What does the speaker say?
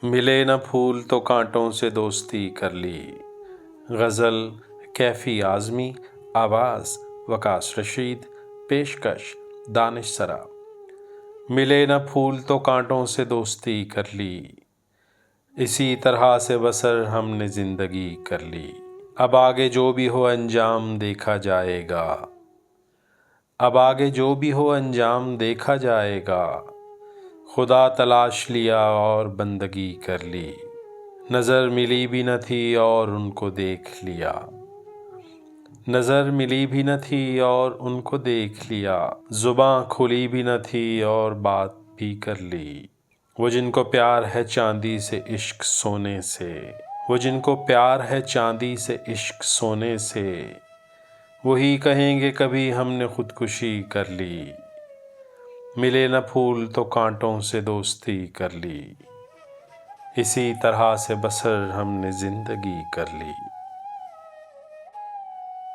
ملے نہ پھول تو کانٹوں سے دوستی کر لی۔ غزل کیفی اعظمی، آواز وکاس رشید، پیشکش دانش سرا۔ ملے نہ پھول تو کانٹوں سے دوستی کر لی، اسی طرح سے بسر ہم نے زندگی کر لی۔ اب آگے جو بھی ہو انجام دیکھا جائے گا، اب آگے جو بھی ہو انجام دیکھا جائے گا۔ خدا تلاش لیا اور بندگی کر لی، نظر ملی بھی نہ تھی اور ان کو دیکھ لیا۔ نظر ملی بھی نہ تھی اور ان کو دیکھ لیا، زباں کھلی بھی نہ تھی اور بات بھی کر لی۔ وہ جن کو پیار ہے چاندی سے عشق سونے سے، وہ جن کو پیار ہے چاندی سے عشق سونے سے، وہی کہیں گے کبھی ہم نے خودکشی کر لی۔ ملے نہ پھول تو کانٹوں سے دوستی کر لی، اسی طرح سے بسر ہم نے زندگی کر لی۔